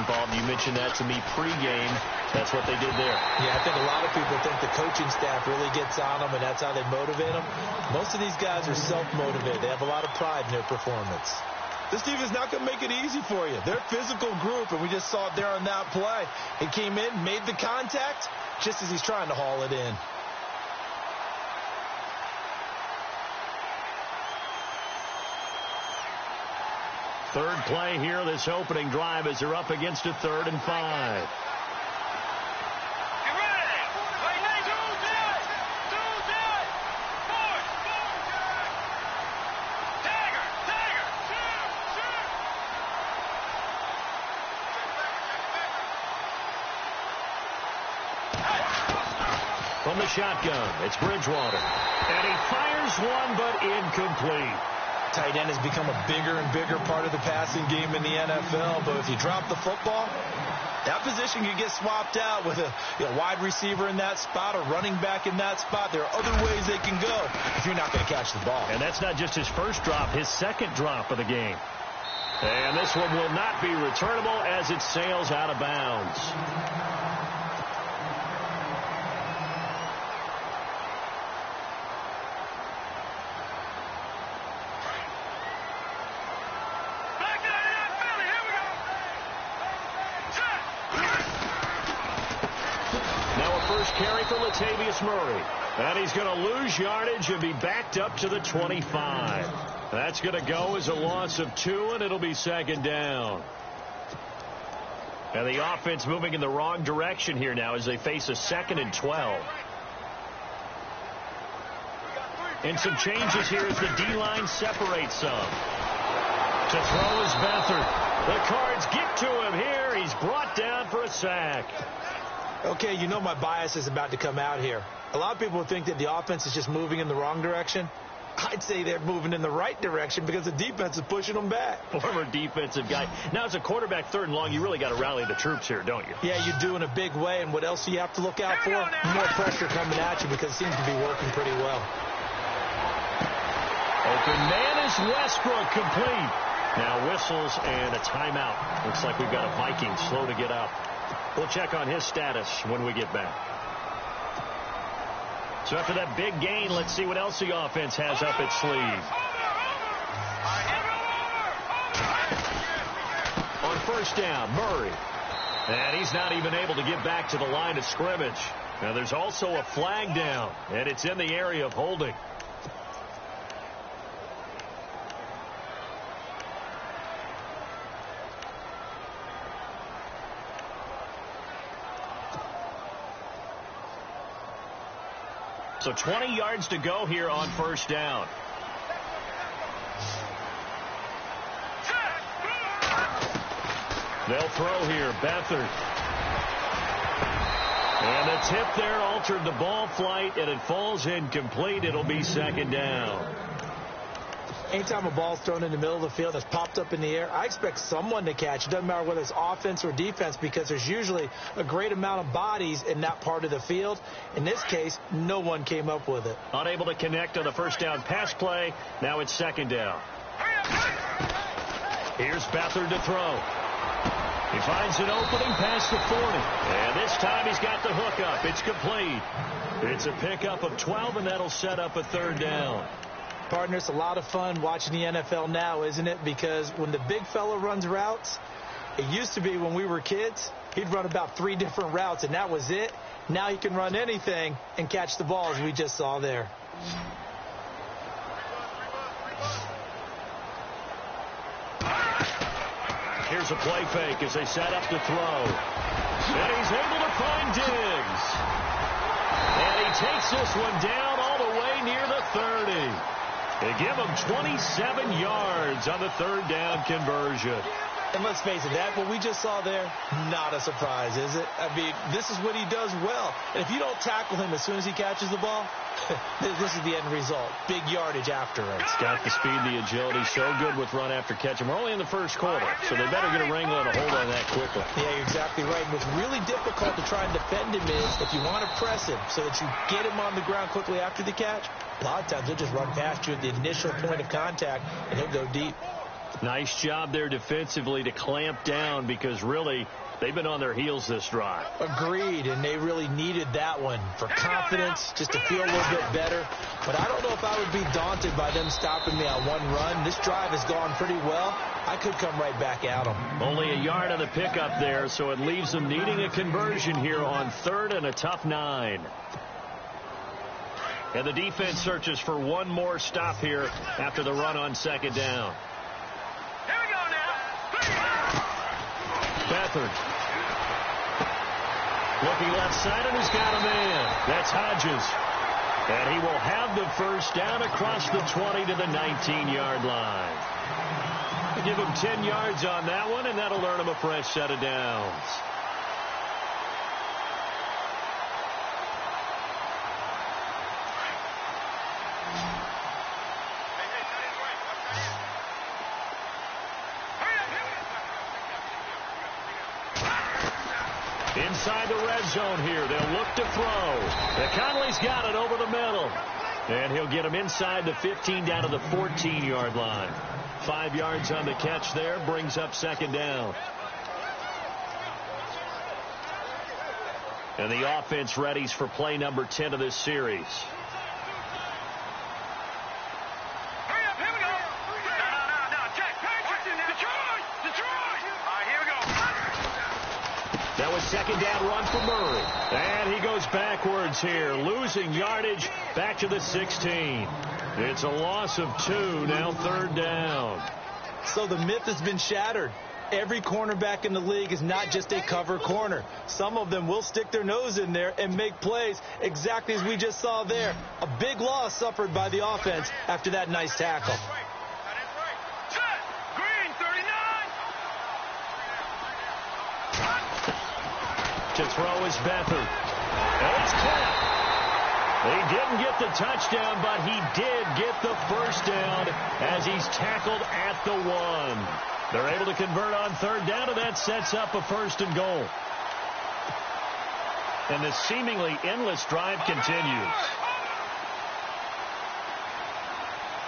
involved. You mentioned that to me pregame. That's what they did there. Yeah, I think a lot of people think the coaching staff really gets on them, and that's how they motivate them. Most of these guys are self-motivated. They have a lot of pride in their performance. This team is not going to make it easy for you. They're a physical group, and we just saw it there on that play. He came in, made the contact, just as he's trying to haul it in. Third play here, this opening drive, as they're up against a 3rd and 5. From the shotgun, it's Bridgewater. And he fires one, but incomplete. Tight end has become a bigger and bigger part of the passing game in the NFL, but if you drop the football, that position can get swapped out with a wide receiver in that spot, a running back in that spot. There are other ways they can go if you're not going to catch the ball. And that's not just his first drop, his second drop of the game. And this one will not be returnable as it sails out of bounds. Carry for Latavius Murray. And he's going to lose yardage and be backed up to the 25. That's going to go as a loss of 2, and it'll be 2nd down. And the offense moving in the wrong direction here now as they face a 2nd and 12. And some changes here as the D-line separates some. To throw is Beathard. The Cards get to him here. He's brought down for a sack. Okay, you know my bias is about to come out here. A lot of people think that the offense is just moving in the wrong direction. I'd say they're moving in the right direction because the defense is pushing them back. Former defensive guy. Now, as a quarterback, 3rd and long, you really got to rally the troops here, don't you? Yeah, you do in a big way. And what else do you have to look out for? More pressure coming at you because it seems to be working pretty well. Open man is Westbrook, complete. Now whistles and a timeout. Looks like we've got a Viking slow to get up. We'll check on his status when we get back. So after that big gain, let's see what else the offense has up its sleeve. On 1st down, Murray. And he's not even able to get back to the line of scrimmage. Now there's also a flag down, and it's in the area of holding. So 20 yards to go here on 1st down. They'll throw here. Beathard. And the tip there altered the ball flight, and it falls incomplete. It'll be 2nd down. Anytime a ball's thrown in the middle of the field that's popped up in the air, I expect someone to catch. It doesn't matter whether it's offense or defense because there's usually a great amount of bodies in that part of the field. In this case, no one came up with it. Unable to connect on the 1st down pass play. Now it's 2nd down. Here's Beathard to throw. He finds an opening past the 40. And this time he's got the hook up. It's complete. It's a pickup of 12, and that'll set up a 3rd down. Partner, it's a lot of fun watching the NFL now, isn't it? Because when the big fella runs routes, it used to be when we were kids, he'd run about 3 different routes, and that was it. Now he can run anything and catch the ball, as we just saw there. Here's a play fake as they set up to throw. And he's able to find Diggs. And he takes this one down all the way near the 30. They give him 27 yards on the 3rd down conversion. And let's face it, that what we just saw there, not a surprise, is it? I mean, this is what he does well. And if you don't tackle him as soon as he catches the ball, this is the end result. Big yardage after it. He's got the speed, the agility, so good with run after catch. And we're only in the 1st quarter, so they better get a wrangle and a hold on that quickly. Yeah, you're exactly right. And what's really difficult to try and defend him is if you want to press him so that you get him on the ground quickly after the catch, a lot of times he'll just run past you at the initial point of contact, and he'll go deep. Nice job there defensively to clamp down because really they've been on their heels this drive. Agreed, and they really needed that one for confidence, just to feel a little bit better. But I don't know if I would be daunted by them stopping me on one run. This drive has gone pretty well. I could come right back at them. Only a yard on the pickup there, so it leaves them needing a conversion here on 3rd and a tough 9. And the defense searches for one more stop here after the run on 2nd down. Here we go now. Beathard. Looking left side, and he's got a man. That's Hodges. And he will have the first down across the 20 to the 19-yard line. We'll give him 10 yards on that one, and that'll earn him a fresh set of downs. Inside the red zone here. They'll look to throw. Conley's got it over the middle. And he'll get him inside the 15 down to the 14-yard line. 5 yards on the catch there. Brings up 2nd down. And the offense readies for play number 10 of this series. That was 2nd down run for Murray. And he goes backwards here, losing yardage back to the 16. It's a loss of 2, now 3rd down. So the myth has been shattered. Every cornerback in the league is not just a cover corner. Some of them will stick their nose in there and make plays exactly as we just saw there. A big loss suffered by the offense after that nice tackle. To throw is Beathard. And it's caught. He didn't get the touchdown, but he did get the first down as he's tackled at the 1. They're able to convert on 3rd down, and that sets up a 1st and goal. And the seemingly endless drive continues.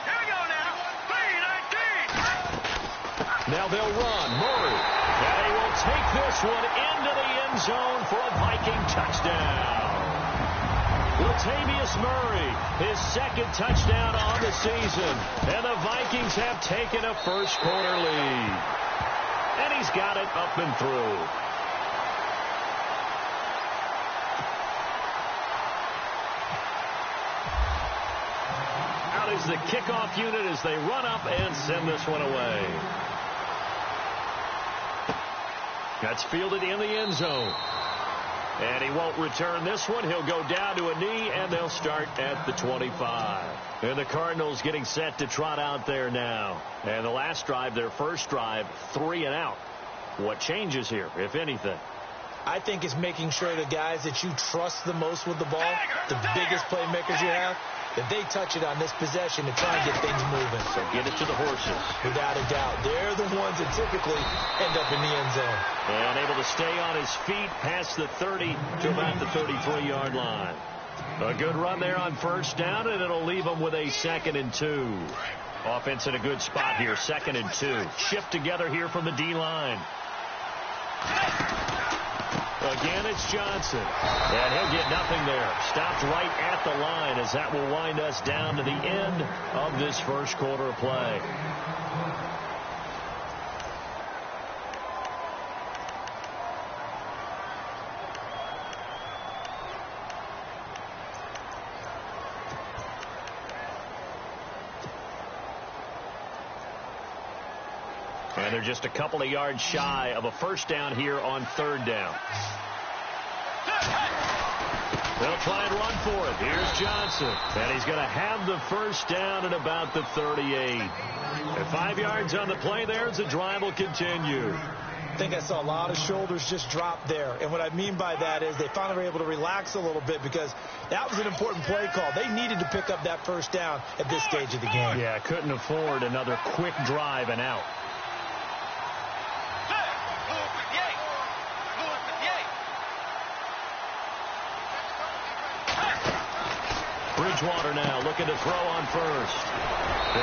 Here we go now. 3-19. Now they'll run. Murray. And he will take this one into the end zone for a Viking touchdown. Latavius Murray, his 2nd touchdown on the season. And the Vikings have taken a first-quarter lead. And he's got it up and through. Out is the kickoff unit as they run up and send this one away. That's fielded in the end zone. And he won't return this one. He'll go down to a knee, and they'll start at the 25. And the Cardinals getting set to trot out there now. And the last drive, their first drive, 3 and out. What changes here, if anything? I think it's making sure the guys that you trust the most with the ball, the biggest playmakers you have, that they touch it on this possession to try and get things moving. So get it to the horses. Without a doubt. They're the ones that typically end up in the end zone. And able to stay on his feet past the 30 to about the 33-yard line. A good run there on 1st down, and it'll leave them with a 2nd and 2. Offense in a good spot here, 2nd and 2. Shift together here from the D-line. Again, it's Johnson. And he'll get nothing there. Stopped right at the line as that will wind us down to the end of this first quarter of play. And they're just a couple of yards shy of a first down here on 3rd down. They'll try and run for it. Here's Johnson. And he's going to have the first down at about the 38. And 5 yards on the play there as the drive will continue. I think I saw a lot of shoulders just drop there. And what I mean by that is they finally were able to relax a little bit because that was an important play call. They needed to pick up that first down at this stage of the game. Yeah, couldn't afford another quick drive and out. Bridgewater now looking to throw on first.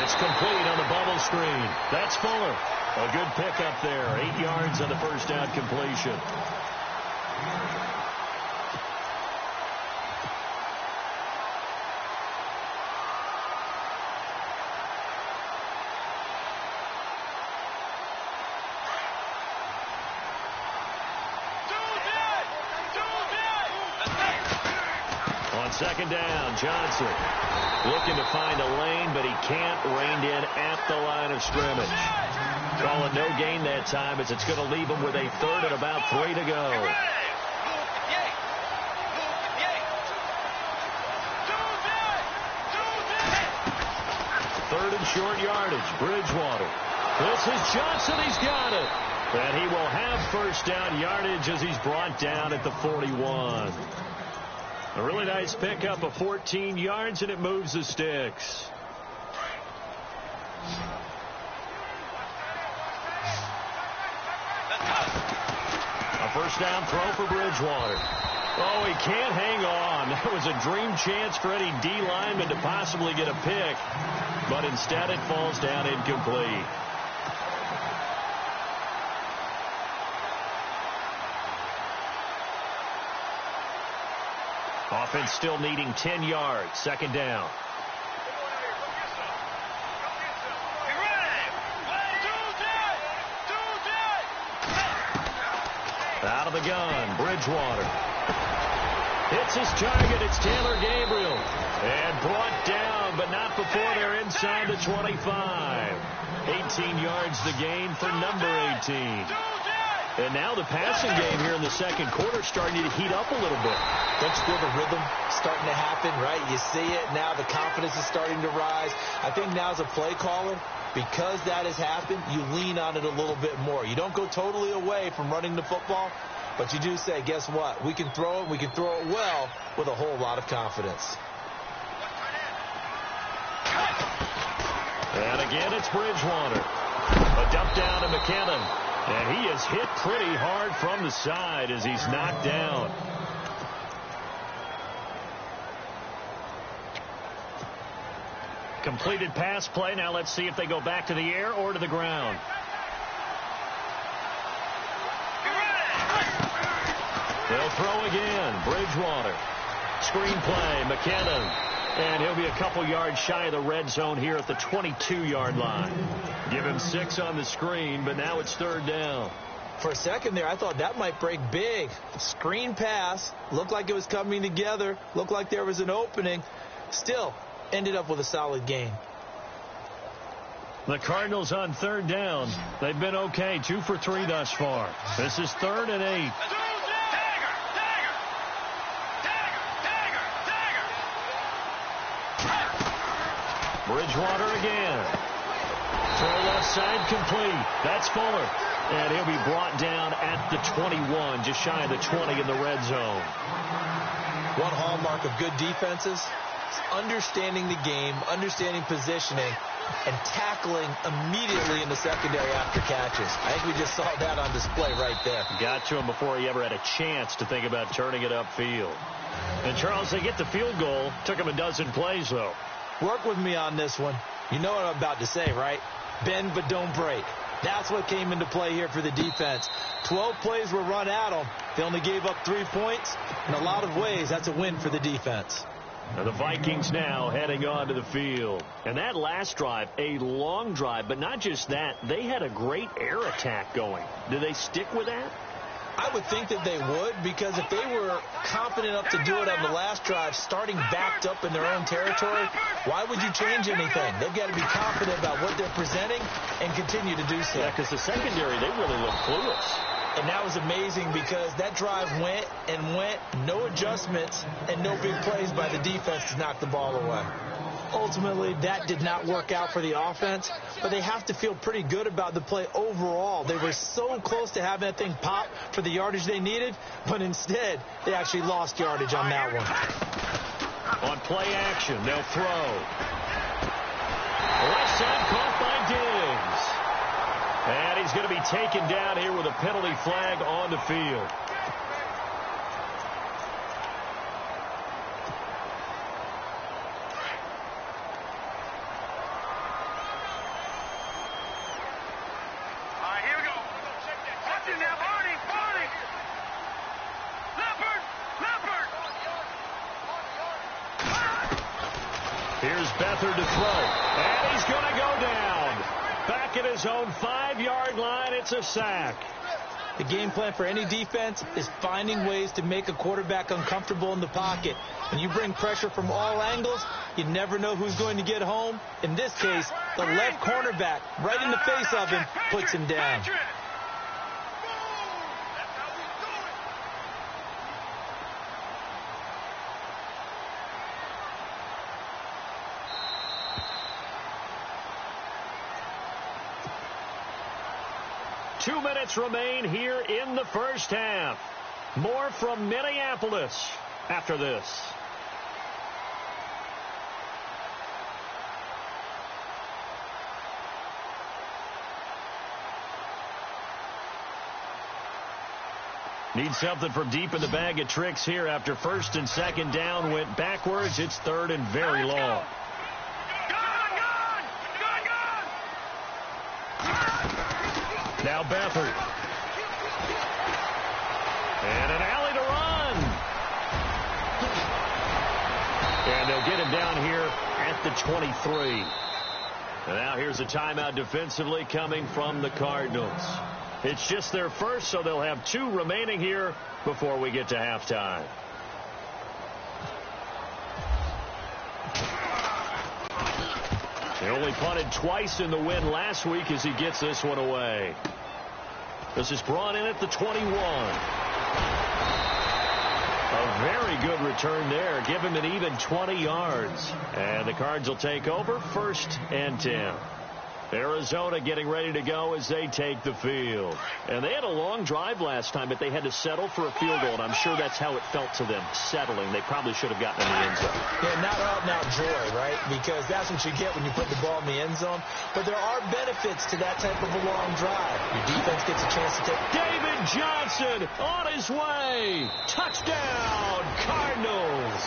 It's complete on the bubble screen. That's Fuller. A good pickup there. 8 yards on the first down completion. On second down, Johnson looking to find a lane, but he can't. Reined in at the line of scrimmage. Call it no gain that time, as it's going to leave him with a third and about 3 to go. Third and short yardage. Bridgewater. This is Johnson. He's got it. And he will have first down yardage as he's brought down at the 41. A really nice pickup of 14 yards, and it moves the sticks. A first down throw for Bridgewater. Oh, he can't hang on. That was a dream chance for any D lineman to possibly get a pick, but instead it falls down incomplete. Offense still needing 10 yards. Second down. Out of the gun, Bridgewater. Hits his target. It's Taylor Gabriel. And brought down, but not before they're inside the 25. 18 yards the gain for number 18. And now the passing game here in the second quarter starting to heat up a little bit. Don't you feel the rhythm starting to happen, right? You see it now. The confidence is starting to rise. I think now as a play caller, because that has happened, you lean on it a little bit more. You don't go totally away from running the football, but you do say, guess what? We can throw it. We can throw it well with a whole lot of confidence. And again, it's Bridgewater. A dump down to McKinnon. And he is hit pretty hard from the side as he's knocked down. Completed pass play. Now let's see if they go back to the air or to the ground. They'll throw again. Bridgewater. Screen play. McKinnon. And he'll be a couple yards shy of the red zone here at the 22-yard line. Give him 6 on the screen, but now it's third down. For a second there, I thought that might break big. Screen pass. Looked like it was coming together. Looked like there was an opening. Still ended up with a solid gain. The Cardinals on third down. They've been okay. 2 for 3 thus far. This is 3rd and 8. Bridgewater again. Throw left side complete. That's Fuller. And he'll be brought down at the 21, just shy of the 20 in the red zone. One hallmark of good defenses is understanding the game, understanding positioning, and tackling immediately in the secondary after catches. I think we just saw that on display right there. Got to him before he ever had a chance to think about turning it upfield. And, Charles, they get the field goal. Took him a dozen plays, though. Work with me on this one. You know what I'm about to say, right? Bend but don't break. That's what came into play here for the defense. 12 plays were run at them. They only gave up 3 points. In a lot of ways, that's a win for the defense. And the Vikings now heading on to the field. And that last drive, a long drive, but not just that. They had a great air attack going. Do they stick with that? I would think that they would, because if they were confident enough to do it on the last drive, starting backed up in their own territory, why would you change anything? They've got to be confident about what they're presenting and continue to do so. Yeah, because the secondary, they really look clueless. And that was amazing because that drive went and went, no adjustments, and no big plays by the defense to knock the ball away. Ultimately, that did not work out for the offense, but they have to feel pretty good about the play overall. They were so close to having that thing pop for the yardage they needed, but instead, they actually lost yardage on that one. On play action, they'll throw. Left side caught by Diggs. And he's going to be taken down here with a penalty flag on the field. Beathard to throw. And he's going to go down. Back at his own 5-yard line, it's a sack. The game plan for any defense is finding ways to make a quarterback uncomfortable in the pocket. When you bring pressure from all angles, you never know who's going to get home. In this case, the left cornerback, right in the face of him, puts him down. 2 minutes remain here in the first half. More from Minneapolis after this. Need something from deep in the bag of tricks here after first and second down went backwards. It's third and very long. Now Beathard. And an alley to run. And they'll get him down here at the 23. And now here's a timeout defensively coming from the Cardinals. It's just their first, so they'll have 2 remaining here before we get to halftime. He only punted twice in the win last week as he gets this one away. This is brought in at the 21. A very good return there. Give him an even 20 yards. And the Cards will take over first and 10. Arizona getting ready to go as they take the field. And they had a long drive last time, but they had to settle for a field goal, and I'm sure that's how it felt to them, settling. They probably should have gotten in the end zone. Yeah, not out-and-out joy, right? Because that's what you get when you put the ball in the end zone. But there are benefits to that type of a long drive. Your defense gets a chance to take... David Johnson on his way. Touchdown, Cardinals.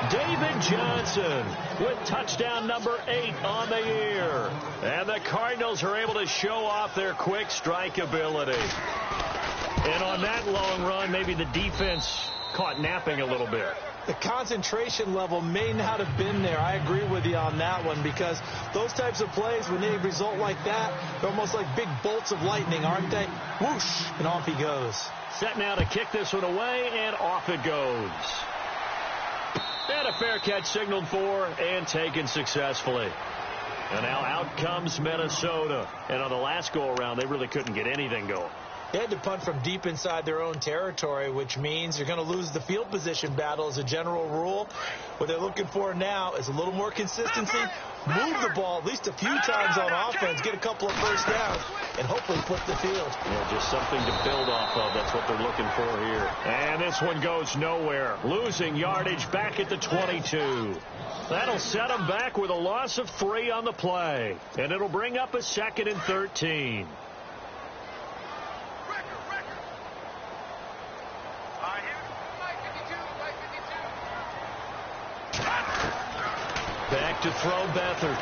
David Johnson with touchdown number 8 on the year. And the Cardinals are able to show off their quick strike ability. And on that long run, maybe the defense caught napping a little bit. The concentration level may not have been there. I agree with you on that one, because those types of plays, when they result like that, they're almost like big bolts of lightning, aren't they? Whoosh, and off he goes. Set now to kick this one away, and off it goes. And a fair catch signaled for and taken successfully. And now out comes Minnesota. And on the last go-around, they really couldn't get anything going. They had to punt from deep inside their own territory, which means you're going to lose the field position battle as a general rule. What they're looking for now is a little more consistency, move the ball at least a few times on offense, get a couple of first downs, and hopefully flip the field. Yeah, just something to build off of. That's what they're looking for here. And this one goes nowhere. Losing yardage back at the 22. That'll set them back with a loss of 3 on the play. And it'll bring up a 2nd and 13. Back to throw Beathard.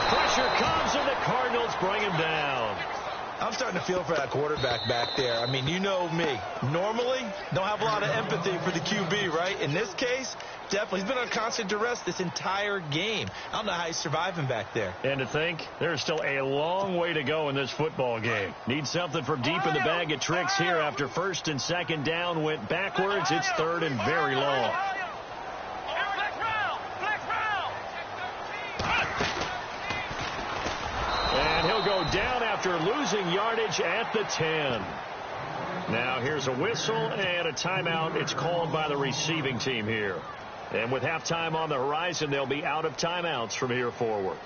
Pressure comes, and the Cardinals bring him down. I'm starting to feel for that quarterback back there. I mean, you know me. Normally, don't have a lot of empathy for the QB, right? In this case, definitely. He's been on constant duress this entire game. I don't know how he's surviving back there. And to think, there's still a long way to go in this football game. Need something from deep in the bag of tricks here after first and second down went backwards. It's third and very long. And he'll go down after losing yardage at the 10. Now here's a whistle and a timeout. It's called by the receiving team here. And with halftime on the horizon, they'll be out of timeouts from here forward.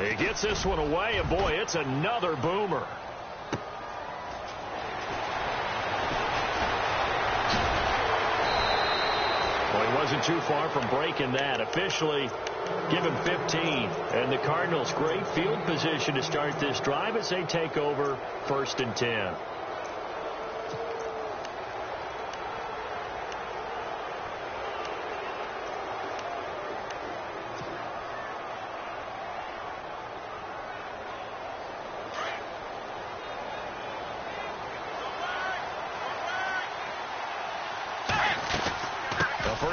He gets this one away, and boy, it's another boomer. Well, he wasn't too far from breaking that. Officially, give him 15. And the Cardinals, great field position to start this drive as they take over first and 10.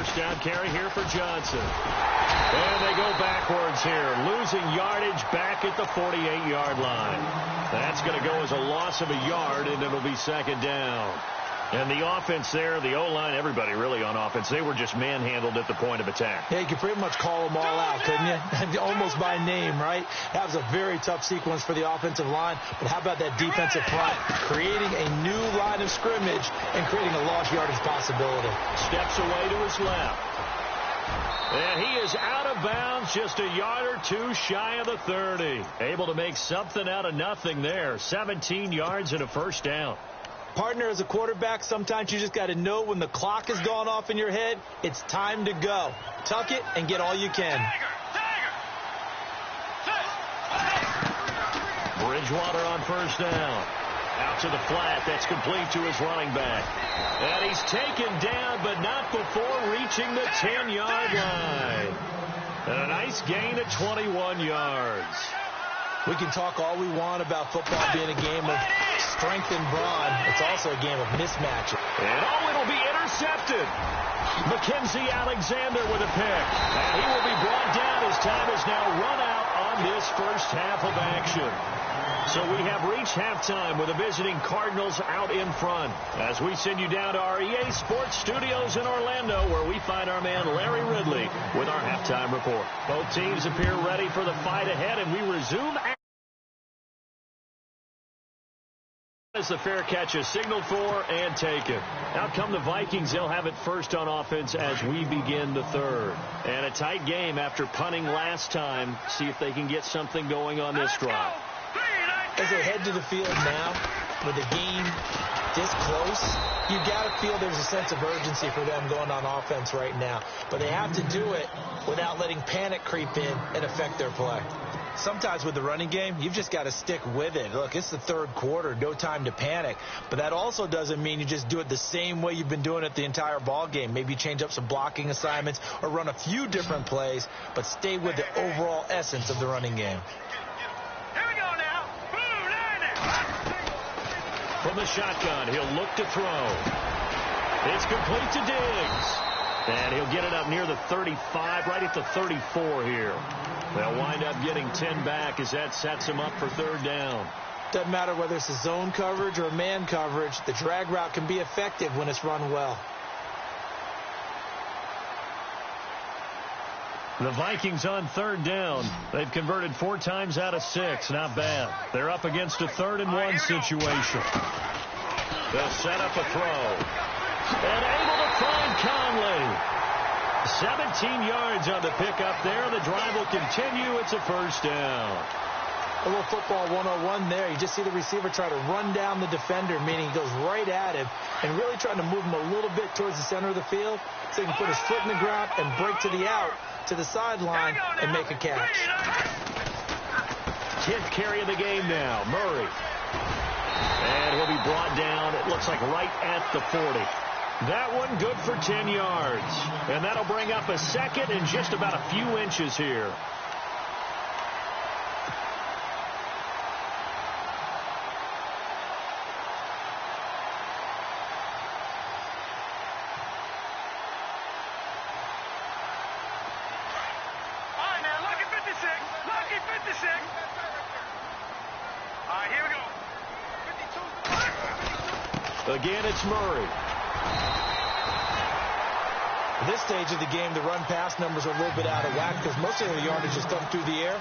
first down carry here for Johnson. And they go backwards here, losing yardage back at the 48-yard line. That's going to go as a loss of a yard, and it'll be second down. And the offense there, the O-line, everybody really on offense, they were just manhandled at the point of attack. Yeah, you could pretty much call them all out, couldn't you? Almost by name, right? That was a very tough sequence for the offensive line. But how about that defensive front? Creating a new line of scrimmage and creating a lost yardage possibility. Steps away to his left. And he is out of bounds, just a yard or two shy of the 30. Able to make something out of nothing there. 17 yards and a first down. Partner, as a quarterback, sometimes you just got to know when the clock has gone off in your head, it's time to go. Tuck it and get all you can. Bridgewater on first down. Out to the flat. That's complete to his running back. And he's taken down, but not before reaching the 10-yard line. And a nice gain of 21 yards. We can talk all we want about football being a game of strength and brawn. It's also a game of mismatch. And it'll be intercepted. Mackenzie Alexander with a pick. And he will be brought down as time is now run out on this first half of action. So we have reached halftime with the visiting Cardinals out in front. As we send you down to our EA Sports Studios in Orlando, where we find our man Larry Ridley with our halftime report. Both teams appear ready for the fight ahead, and we resume as the fair catch is signaled for and taken. Out come the Vikings. They'll have it first on offense as we begin the third. And a tight game after punting last time. See if they can get something going on this drive. As they head to the field now, with the game this close, you got to feel there's a sense of urgency for them going on offense right now. But they have to do it without letting panic creep in and affect their play. Sometimes with the running game, you've just got to stick with it. Look, it's the third quarter, no time to panic. But that also doesn't mean you just do it the same way you've been doing it the entire ball game. Maybe change up some blocking assignments or run a few different plays, but stay with the overall essence of the running game. From the shotgun, he'll look to throw. It's complete to Diggs. And he'll get it up near the 35, right at the 34 here. They'll wind up getting 10 back as that sets him up for third down. Doesn't matter whether it's a zone coverage or a man coverage, the drag route can be effective when it's run well. The Vikings on third down. They've converted 4 times out of 6. Not bad. They're up against a 3rd-and-1 situation. They'll set up a throw. And able to find Conley. 17 yards on the pickup there. The drive will continue. It's a first down. A little football 101 there. You just see the receiver try to run down the defender, meaning he goes right at him and really trying to move him a little bit towards the center of the field so he can put his foot in the ground and break to the out, to the sideline, and make a catch. 10th carry of the game now. Murray. And he'll be brought down, it looks like right at the 40. That one good for 10 yards. And that'll bring up a second and just about a few inches here. Again, it's Murray. At this stage of the game, the run-pass numbers are a little bit out of whack because most of the yardage is done through the air.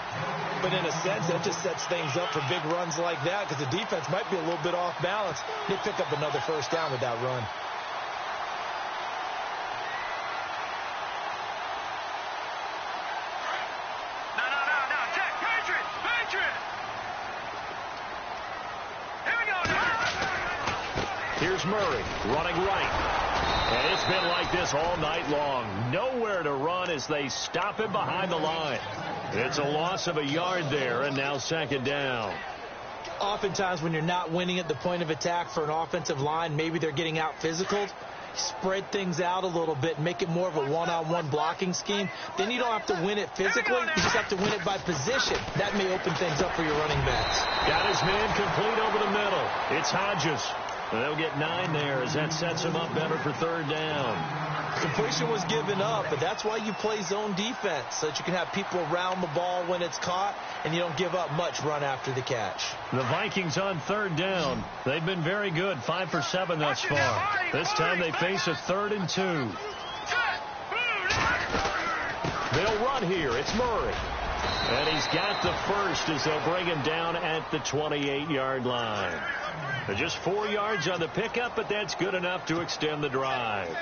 But in a sense, that just sets things up for big runs like that because the defense might be a little bit off balance. They pick up another first down with that run. No. Check. Patriot. Here we go now. Here's Murray running right. And it's been like this all night long. Nowhere to run as they stop him behind the line. It's a loss of a yard there, and now second down. Oftentimes when you're not winning at the point of attack for an offensive line, maybe they're getting out physical. Spread things out a little bit, make it more of a one-on-one blocking scheme. Then you don't have to win it physically. You just have to win it by position. That may open things up for your running backs. Got his man complete over the middle. It's Hodges. They'll get 9 there as that sets him up better for third down. Completion was given up, but that's why you play zone defense, so that you can have people around the ball when it's caught, and you don't give up much run after the catch. The Vikings on third down. They've been very good, 5 for 7 thus far. This time they face a 3rd and 2. They'll run here. It's Murray. And he's got the first as they'll bring him down at the 28-yard line. Just 4 yards on the pickup, but that's good enough to extend the drive.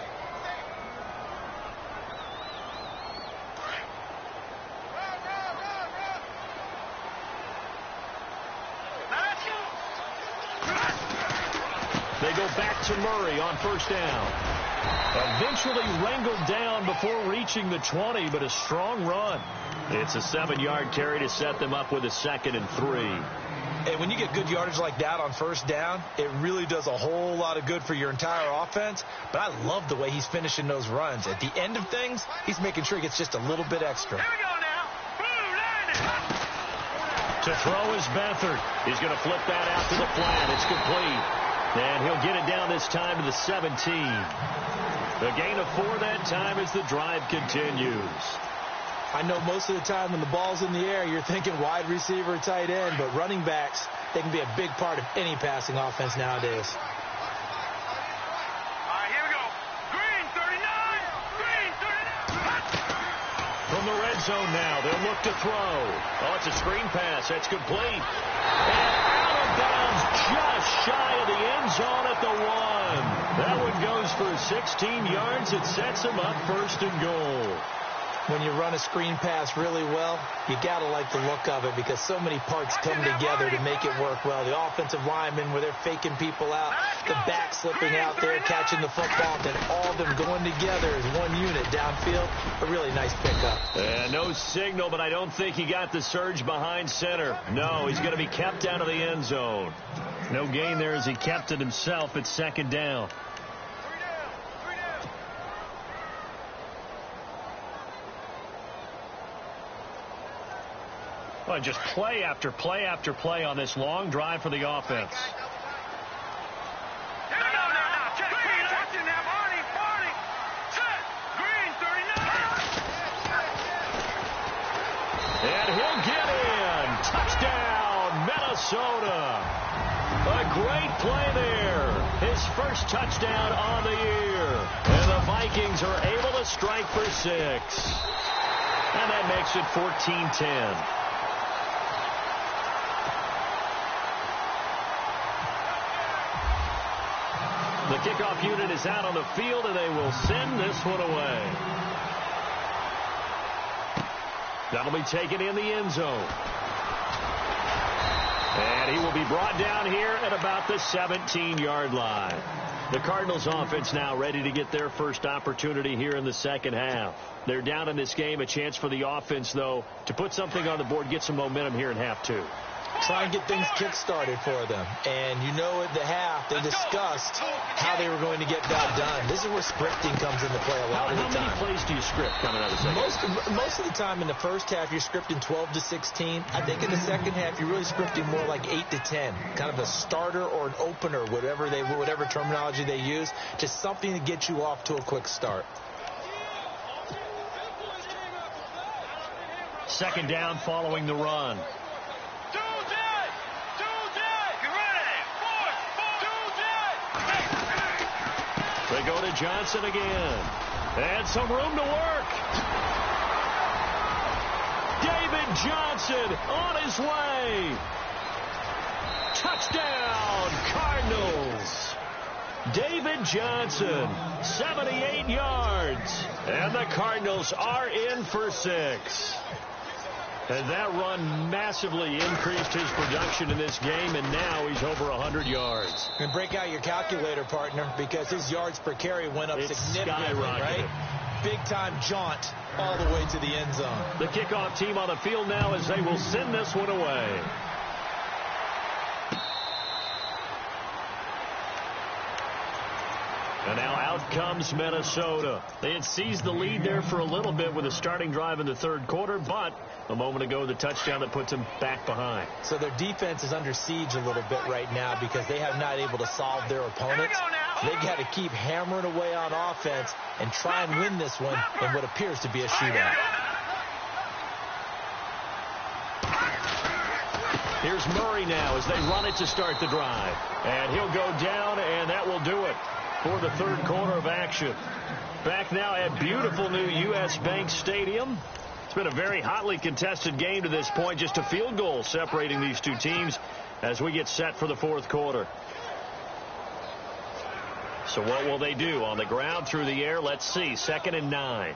They go back to Murray on first down. Eventually wrangled down before reaching the 20, but a strong run. It's a 7-yard carry to set them up with a 2nd and 3. And when you get good yardage like that on first down, it really does a whole lot of good for your entire offense. But I love the way he's finishing those runs. At the end of things, he's making sure he gets just a little bit extra. Here we go now. To throw is Beathard. He's going to flip that out to the flat. It's complete. And he'll get it down this time to the 17. The gain of 4 that time as the drive continues. I know most of the time when the ball's in the air, you're thinking wide receiver, tight end, but running backs, they can be a big part of any passing offense nowadays. All right, here we go. Green 39. Green 39. From the red zone now, they'll look to throw. Oh, it's a screen pass. That's complete. And out of bounds, just shy of the end zone at the 1. That one goes for 16 yards. It sets them up 1st and goal. When you run a screen pass really well, you got to like the look of it because so many parts come together to make it work well. The offensive linemen, where they're faking people out, the back slipping out there, catching the football, then all of them going together as one unit downfield. A really nice pickup. No signal, but I don't think he got the surge behind center. No, he's going to be kept out of the end zone. No gain there as he kept it himself at 2nd down. Well, just play after play after play on this long drive for the offense. Here we go now. Check. Green, watching now. Barney. Set. Green 39. And he'll get in. Touchdown, Minnesota. A great play there. His first touchdown on the year. And the Vikings are able to strike for 6. And that makes it 14-10. The kickoff unit is out on the field, and they will send this one away. That'll be taken in the end zone. And he will be brought down here at about the 17-yard line. The Cardinals offense now ready to get their first opportunity here in the second half. They're down in this game. A chance for the offense, though, to put something on the board, get some momentum here in half 2. Try and get things kick-started for them. And you know at the half, they discussed how they were going to get that done. This is where scripting comes into play a lot of the time. How many plays do you script coming out of the second half? Most of the time in the first half, you're scripting 12 to 16. I think in the second half, you're really scripting more like 8 to 10. Kind of a starter or an opener, whatever terminology they use. Just something to get you off to a quick start. 2nd down following the run. They go to Johnson again. And some room to work. David Johnson on his way. Touchdown, Cardinals. David Johnson, 78 yards. And the Cardinals are in for 6. And that run massively increased his production in this game, and now he's over 100 yards. And break out your calculator, partner, because his yards per carry went up significantly, right? Big-time jaunt all the way to the end zone. The kickoff team on the field now as they will send this one away. And now out comes Minnesota. They had seized the lead there for a little bit with a starting drive in the 3rd quarter, but a moment ago the touchdown that puts them back behind. So their defense is under siege a little bit right now because they have not able to solve their opponents. They got to keep hammering away on offense and try and win this one in what appears to be a shootout. Here's Murray now as they run it to start the drive. And he'll go down, and that will do it for the third quarter of action. Back now at beautiful new U.S. Bank Stadium. It's been a very hotly contested game to this point. Just a field goal separating these two teams as we get set for the fourth quarter. So what will they do? On the ground, through the air? Let's see. 2nd and 9.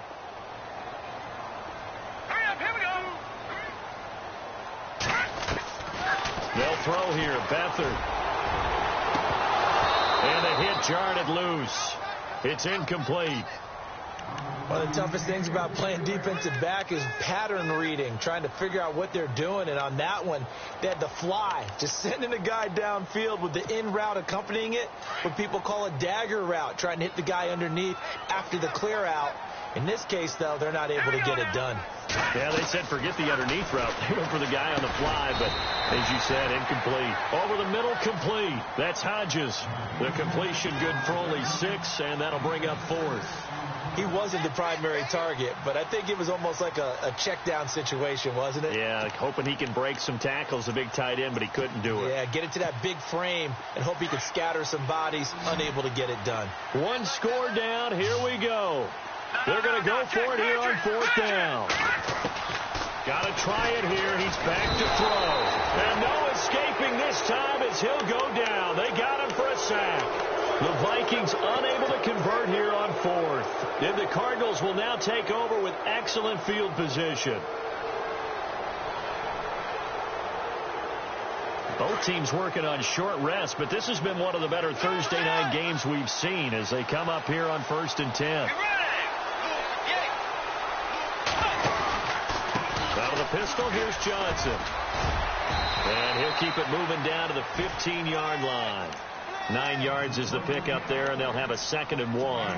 Hurry up, here we go. They'll throw here. Beathard. And a hit jarred it loose. It's incomplete. One of the toughest things about playing defensive back is pattern reading, trying to figure out what they're doing. And on that one, they had to fly, just sending a guy downfield with the in route accompanying it, what people call a dagger route, trying to hit the guy underneath after the clear out. In this case, though, they're not able to get it done. Yeah, they said forget the underneath route. They went for the guy on the fly, but as you said, incomplete. Over the middle, complete. That's Hodges. The completion good for only 6, and that'll bring up 4th. He wasn't the primary target, but I think it was almost like a check down situation, wasn't it? Yeah, hoping he can break some tackles, a big tight end, but he couldn't do it. Yeah, get it to that big frame and hope he could scatter some bodies, unable to get it done. One score down. Here we go. They're going to go for it here on 4th down. Got to try it here. He's back to throw. And no escaping this time as he'll go down. They got him for a sack. The Vikings unable to convert here on 4th. And the Cardinals will now take over with excellent field position. Both teams working on short rest, but this has been one of the better Thursday night games we've seen as they come up here on 1st and 10. Out of the pistol, here's Johnson. And he'll keep it moving down to the 15-yard line. 9 yards is the pick up there, and they'll have a 2nd and 1.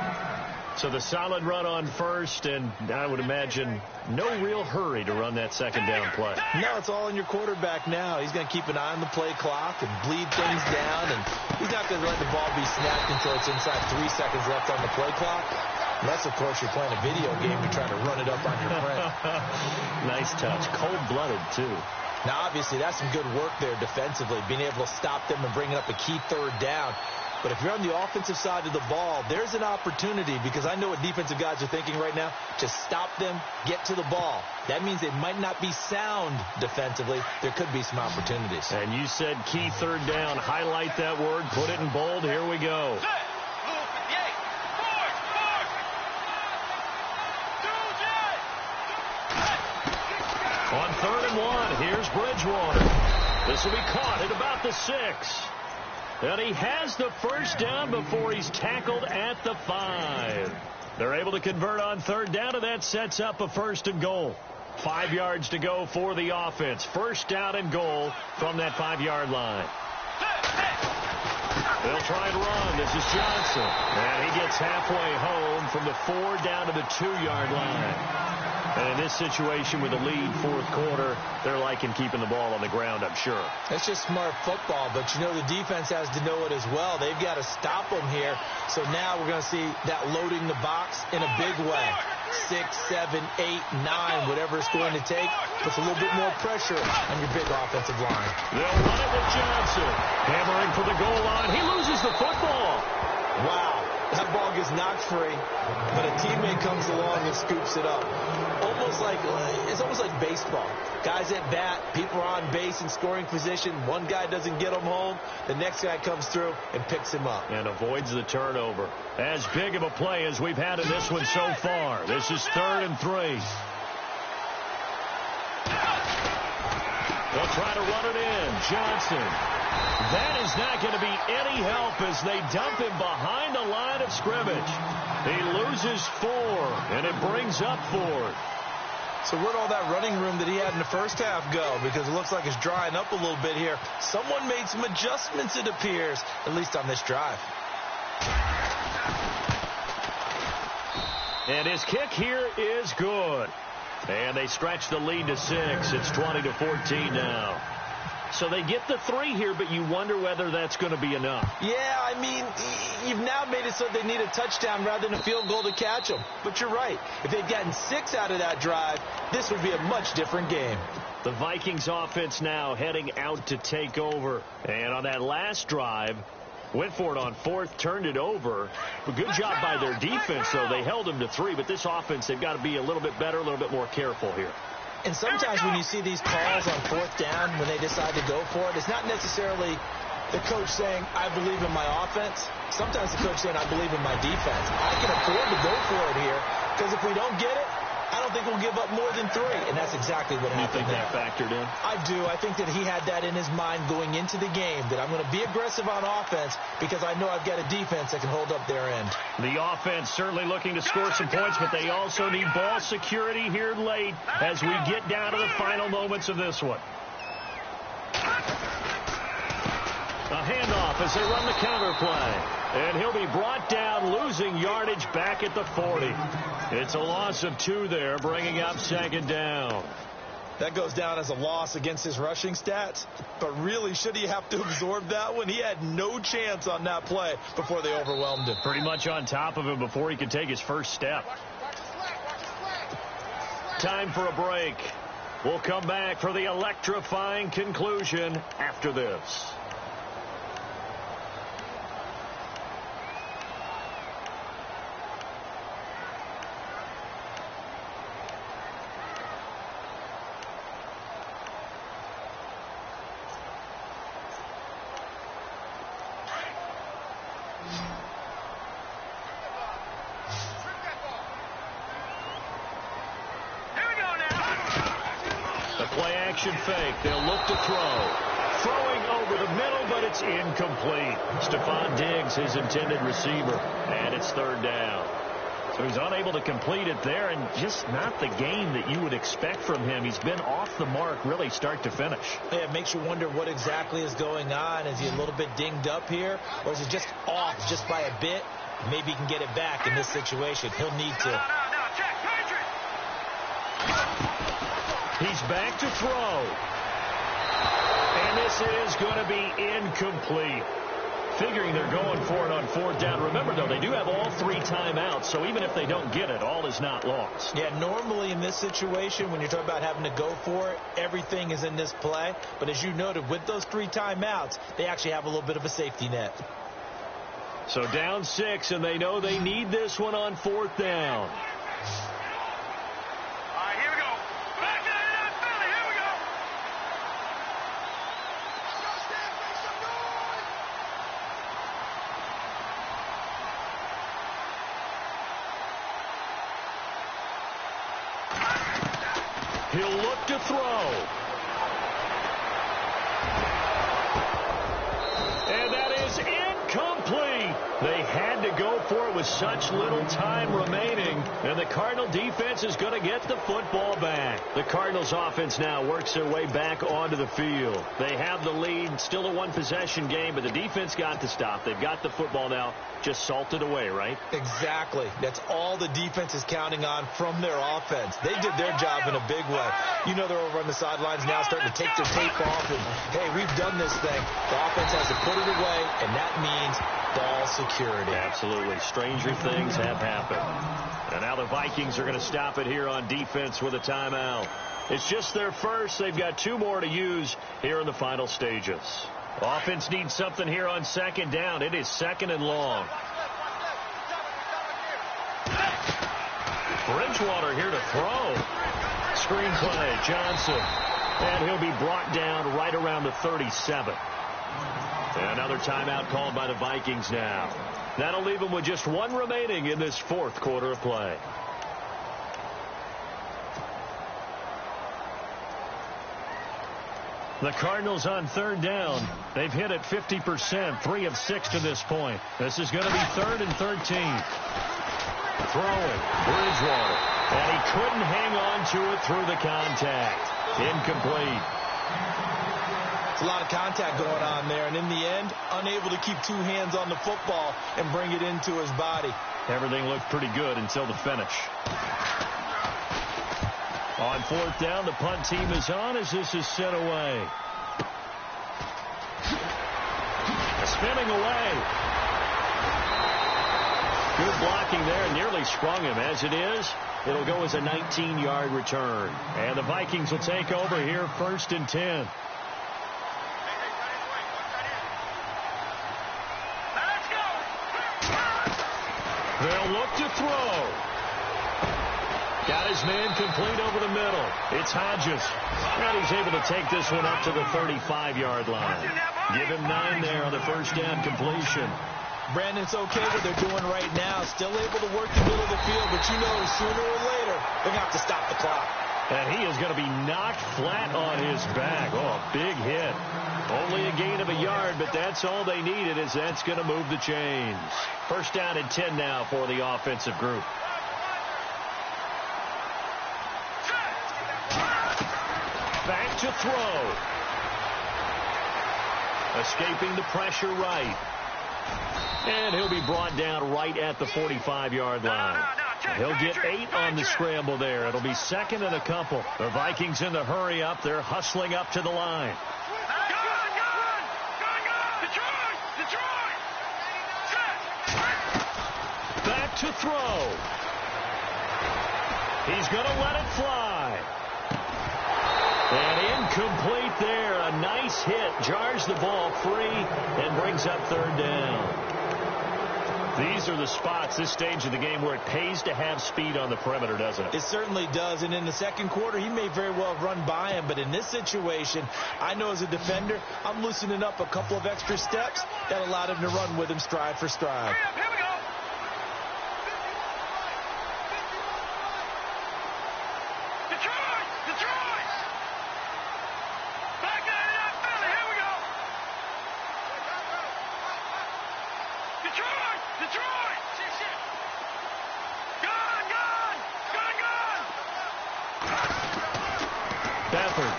So the solid run on 1st, and I would imagine no real hurry to run that 2nd down play. No, it's all in your quarterback now. He's going to keep an eye on the play clock and bleed things down, and he's not going to let the ball be snapped until it's inside 3 seconds left on the play clock. Unless, of course, you're playing a video game and trying to run it up on your friend. Nice touch. Cold-blooded, too. Now, obviously, that's some good work there defensively, being able to stop them and bringing up a key 3rd down. But if you're on the offensive side of the ball, there's an opportunity, because I know what defensive guys are thinking right now. Just stop them, get to the ball. That means they might not be sound defensively. There could be some opportunities. And you said key 3rd down. Highlight that word. Put it in bold. Here we go. On 3rd and 1, here's Bridgewater. This will be caught at about the 6. And he has the 1st down before he's tackled at the 5. They're able to convert on 3rd down, and that sets up a 1st and goal. 5 yards to go for the offense. 1st down and goal from that 5-yard line. They'll try and run. This is Johnson. And he gets halfway home from the 4 down to the 2-yard line. And in this situation with the lead 4th quarter, they're liking keeping the ball on the ground, I'm sure. That's just smart football, but you know the defense has to know it as well. They've got to stop them here. So now we're going to see that loading the box in a big way. 6, 7, 8, 9, whatever it's going to take, puts a little bit more pressure on your big offensive line. They'll run it with Johnson. Hammering for the goal line. He loses the football. Wow. That ball gets knocked free, but a teammate comes along and scoops it up. It's almost like baseball. Guys at bat, people are on base in scoring position. One guy doesn't get him home. The next guy comes through and picks him up. And avoids the turnover. As big of a play as we've had in this one so far. This is 3rd and 3. They'll try to run it in. Johnson. That is not going to be any help as they dump him behind the line of scrimmage. He loses 4, and it brings up 4. So where'd all that running room that he had in the first half go? Because it looks like it's drying up a little bit here. Someone made some adjustments, it appears, at least on this drive. And his kick here is good. And they stretch the lead to 6. It's 20-14 now. So they get the 3 here, but you wonder whether that's going to be enough. Yeah, I mean, you've now made it so they need a touchdown rather than a field goal to catch them. But you're right. If they'd gotten 6 out of that drive, this would be a much different game. The Vikings offense now heading out to take over. And on that last drive, went for it on 4th, turned it over. A good job by their defense, though. They held them to 3, but this offense, they've got to be a little bit better, a little bit more careful here. And sometimes when you see these calls on 4th down, when they decide to go for it, it's not necessarily the coach saying, I believe in my offense. Sometimes the coach saying, I believe in my defense. I can afford to go for it here, because if we don't get it, I don't think we'll give up more than 3, and that's exactly what happened. You think that factored in? I do. I think that he had that in his mind going into the game, that I'm going to be aggressive on offense because I know I've got a defense that can hold up their end. The offense certainly looking to score some points, but they also need ball security here late as we get down to the final moments of this one. A handoff as they run the counter play. And he'll be brought down, losing yardage back at the 40. It's a loss of 2 there, bringing up 2nd down. That goes down as a loss against his rushing stats. But really, should he have to absorb that one? He had no chance on that play before they overwhelmed him. Pretty much on top of him before he could take his first step. Time for a break. We'll come back for the electrifying conclusion after this. Fake. They'll look to throw. Throwing over the middle, but it's incomplete. Stephon Diggs, his intended receiver, and it's 3rd down. So he's unable to complete it there, and just not the game that you would expect from him. He's been off the mark really start to finish. Yeah, it makes you wonder what exactly is going on. Is he a little bit dinged up here, or is it just off just by a bit? Maybe he can get it back in this situation. He'll need to. He's back to throw. And this is going to be incomplete. Figuring they're going for it on 4th down. Remember, though, they do have all 3 timeouts, so even if they don't get it, all is not lost. Yeah, normally in this situation, when you're talking about having to go for it, everything is in this play. But as you noted, with those 3 timeouts, they actually have a little bit of a safety net. So down 6, and they know they need this one on 4th down. He'll look to throw. And that is incomplete. They had to go for it with such little time remaining. And the Cardinal defense is going to get the football back. The Cardinals offense now works their way back onto the field. They have the lead. Still a 1-possession game, but the defense got to stop. They've got the football now. Just salted away, right? Exactly. That's all the defense is counting on from their offense. They did their job in a big way. You know they're over on the sidelines now starting to take their tape off and, hey, we've done this thing. The offense has to put it away, and that means ball security. Absolutely. Stranger things have happened. And now the Vikings are going to stop it here on defense with a timeout. It's just their first. They've got 2 more to use here in the final stages. Offense needs something here on 2nd down. It is 2nd and long. Bridgewater here to throw. Screen play, Johnson. And he'll be brought down right around the 37. And another timeout called by the Vikings now. That'll leave them with just 1 remaining in this 4th quarter of play. The Cardinals on 3rd down. They've hit it 50%, 3 of 6 to this point. This is going to be 3rd and 13. Throwing, Bridgewater. And he couldn't hang on to it through the contact. Incomplete. It's a lot of contact going on there, and in the end, unable to keep 2 hands on the football and bring it into his body. Everything looked pretty good until the finish. On 4th down, the punt team is on as this is sent away. spinning away. Good blocking there. Nearly sprung him. As it is, it'll go as a 19-yard return. And the Vikings will take over here 1st and 10. They'll look to throw. Got his man complete over the middle. It's Hodges. And he's able to take this one up to the 35-yard line. Give him 9 there on the first down completion. Brandon, it's okay what they're doing right now. Still able to work the middle of the field, but you know sooner or later they're going to have to stop the clock. And he is going to be knocked flat on his back. Oh, a big hit. Only a gain of a yard, but that's all they needed, as that's going to move the chains. First down and 10 now for the offensive group. Back to throw. Escaping the pressure right. And he'll be brought down right at the 45-yard line. He'll get 8 on the scramble there. It'll be 2nd and a couple. The Vikings in the hurry up. They're hustling up to the line. Back to throw. He's going to let it fly. And incomplete there. A nice hit. Jars the ball free and brings up 3rd down. These are the spots, this stage of the game, where it pays to have speed on the perimeter, doesn't it? It certainly does. And in the second quarter, he may very well have run by him. But in this situation, I know as a defender, I'm loosening up a couple of extra steps that allowed him to run with him stride for stride. Here we go. Detroit! Back there in that belly. Here we go. Detroit! Gone! Beathard.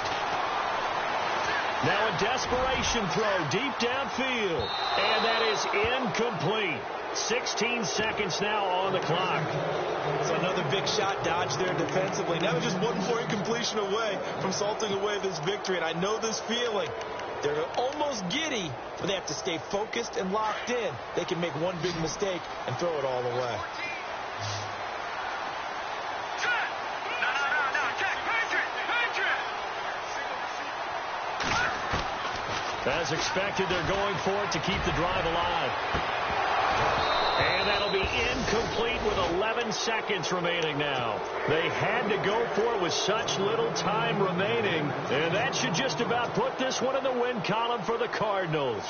Now a desperation throw deep downfield. And that is incomplete. 16 seconds now on the clock. So another big shot dodge there defensively. That was just 1 more incompletion away from salting away this victory. And I know this feeling. They're almost giddy, but they have to stay focused and locked in. They can make one big mistake and throw it all away. As expected, they're going for it to keep the drive alive. And that'll be incomplete with 11 seconds remaining now. They had to go for it with such little time remaining. And that should just about put this one in the win column for the Cardinals.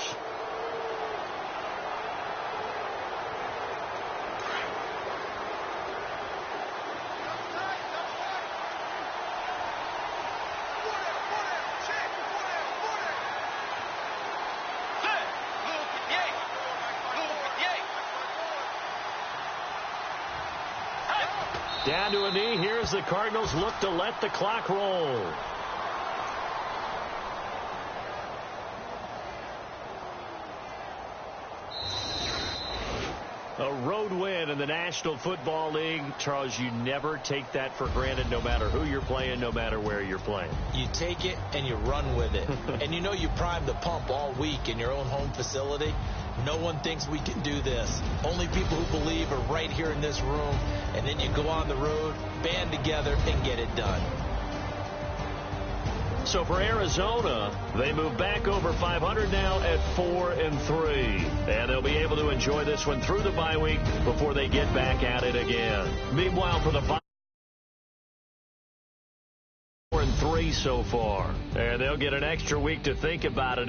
Down to a knee. Here's the Cardinals look to let the clock roll. A road win in the National Football League. Charles, you never take that for granted, no matter who you're playing, no matter where you're playing. You take it and you run with it. And you know you primed the pump all week in your own home facility. No one thinks we can do this. Only people who believe are right here in this room. And then you go on the road, band together, and get it done. So for Arizona, they move back over 500 now at 4-3. And they'll be able to enjoy this one through the bye week before they get back at it again. Meanwhile, for the 4-3 so far. And they'll get an extra week to think about it.